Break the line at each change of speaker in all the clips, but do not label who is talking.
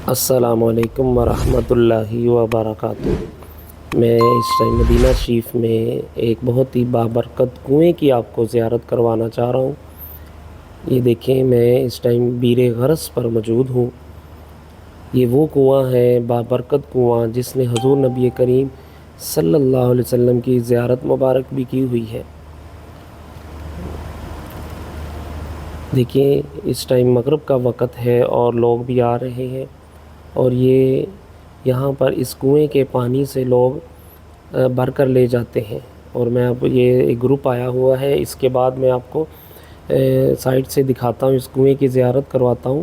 السلام علیکم ورحمۃ اللہ وبرکاتہ۔ میں اس ٹائم مدینہ شریف میں ایک بہت ہی بابرکت کنویں کی آپ کو زیارت کروانا چاہ رہا ہوں۔ یہ دیکھیں، میں اس ٹائم بیر غرض پر موجود ہوں۔ یہ وہ کنواں ہے، بابرکت کنواں، جس نے حضور نبی کریم صلی اللہ علیہ وسلم کی زیارت مبارک بھی کی ہوئی ہے۔ دیکھیں، اس ٹائم مغرب کا وقت ہے اور لوگ بھی آ رہے ہیں، اور یہ یہاں پر اس کنویں کے پانی سے لوگ بھر کر لے جاتے ہیں۔ اور میں اب یہ ایک گروپ آیا ہوا ہے، اس کے بعد میں آپ کو سائٹ سے دکھاتا ہوں، اس کنویں کی زیارت کرواتا ہوں۔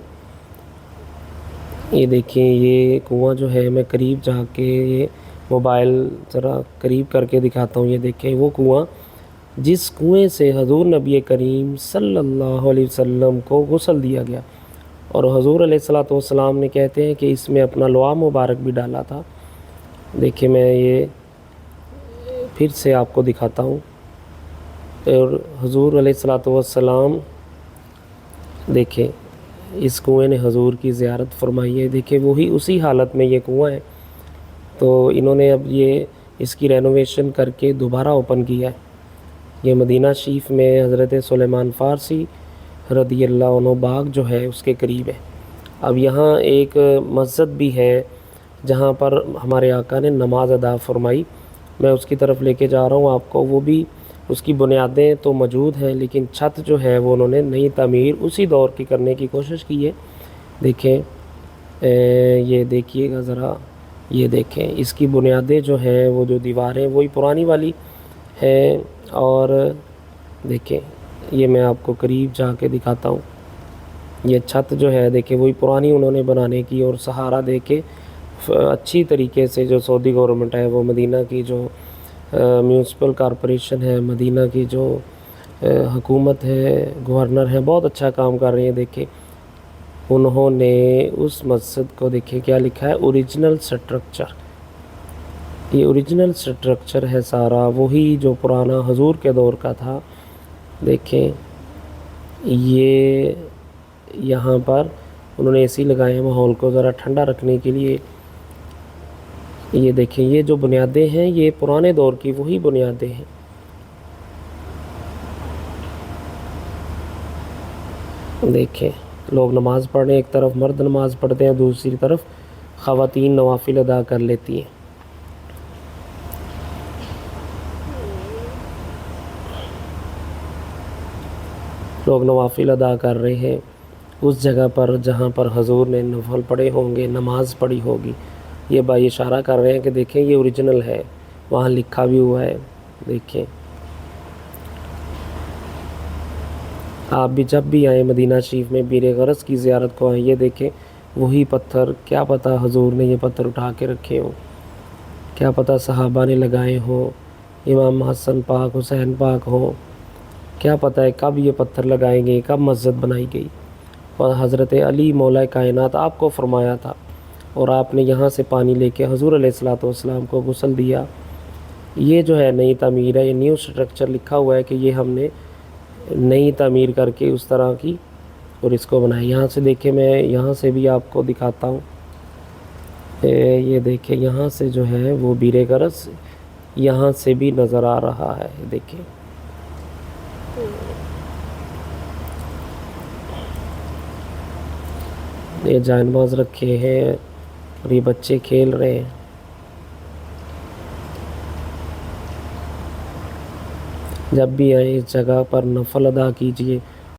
یہ دیکھیں، یہ کنواں جو ہے، میں قریب جا کے یہ موبائل ذرا قریب کر کے دکھاتا ہوں۔ یہ دیکھیں، وہ کنواں جس کنویں سے حضور نبی کریم صلی اللہ علیہ وسلم کو غسل دیا گیا، اور حضور علیہ والسلام نے کہتے ہیں کہ اس میں اپنا لعاب مبارک بھی ڈالا تھا۔ دیکھیں، میں یہ پھر سے آپ کو دکھاتا ہوں، اور حضور علیہ والسلام دیکھیں، اس کنویں نے حضور کی زیارت فرمائی ہے۔ دیکھیں، وہی اسی حالت میں یہ کنواں ہے، تو انہوں نے اب یہ اس کی رینوویشن کر کے دوبارہ اوپن کیا ہے۔ یہ مدینہ شریف میں حضرت سلیمان فارسی رضی اللہ عنہ باغ جو ہے، اس کے قریب ہے۔ اب یہاں ایک مسجد بھی ہے جہاں پر ہمارے آقا نے نماز ادا فرمائی، میں اس کی طرف لے کے جا رہا ہوں آپ کو۔ وہ بھی اس کی بنیادیں تو موجود ہیں، لیکن چھت جو ہے وہ انہوں نے نئی تعمیر اسی دور کی کرنے کی کوشش کی ہے۔ دیکھیں، یہ دیکھیے گا ذرا، یہ دیکھیں، اس کی بنیادیں جو ہیں، وہ جو دیواریں وہی پرانی والی ہیں، اور دیکھیں، یہ میں آپ کو قریب جا کے دکھاتا ہوں۔ یہ چھت جو ہے، دیکھیں، وہی پرانی انہوں نے بنانے کی اور سہارا دے کے اچھی طریقے سے، جو سعودی گورنمنٹ ہے، وہ مدینہ کی جو میونسپل کارپوریشن ہے، مدینہ کی جو حکومت ہے، گورنر ہے، بہت اچھا کام کر رہے ہیں۔ دیکھیں، انہوں نے اس مسجد کو، دیکھیں کیا لکھا ہے، اوریجنل سٹرکچر۔ یہ اوریجنل سٹرکچر ہے سارا، وہی جو پرانا حضور کے دور کا تھا۔ دیکھیں، یہ یہاں پر انہوں نے اے سی لگائے ہیں ماحول کو ذرا ٹھنڈا رکھنے کے لیے۔ یہ دیکھیں، یہ جو بنیادیں ہیں، یہ پرانے دور کی وہی بنیادیں ہیں۔ دیکھیں، لوگ نماز پڑھ رہے ہیں، ایک طرف مرد نماز پڑھتے ہیں، دوسری طرف خواتین نوافل ادا کر لیتی ہیں۔ لوگ نوافل ادا کر رہے ہیں اس جگہ پر جہاں پر حضور نے نفل پڑھے ہوں گے، نماز پڑھی ہوگی۔ یہ بھائی اشارہ کر رہے ہیں کہ دیکھیں، یہ اوریجنل ہے، وہاں لکھا بھی ہوا ہے۔ دیکھیں، آپ بھی جب بھی آئیں مدینہ شریف میں بیر غرض کی زیارت کو آئیں۔ یہ دیکھیں، وہی پتھر، کیا پتہ حضور نے یہ پتھر اٹھا کے رکھے ہوں، کیا پتہ صحابہ نے لگائے ہوں، امام حسن پاک، حسین پاک ہوں، کیا پتہ ہے کب یہ پتھر لگائے گئے، کب مسجد بنائی گئی۔ اور حضرت علی مولا کائنات آپ کو فرمایا تھا، اور آپ نے یہاں سے پانی لے کے حضور علیہ والسلام کو غسل دیا۔ یہ جو ہے نئی تعمیر ہے، یہ نیو سٹرکچر لکھا ہوا ہے کہ یہ ہم نے نئی تعمیر کر کے اس طرح کی اور اس کو بنایا۔ یہاں سے دیکھیں، میں یہاں سے بھی آپ کو دکھاتا ہوں۔ یہ دیکھیں، یہاں سے جو ہے وہ بیر غرض یہاں سے بھی نظر آ رہا ہے۔ دیکھیں، یہ جائے نماز رکھے ہیں اور یہ بچے کھیل رہے ہیں۔ جب بھی آئیں اس جگہ پر نفل ادا کیجئے،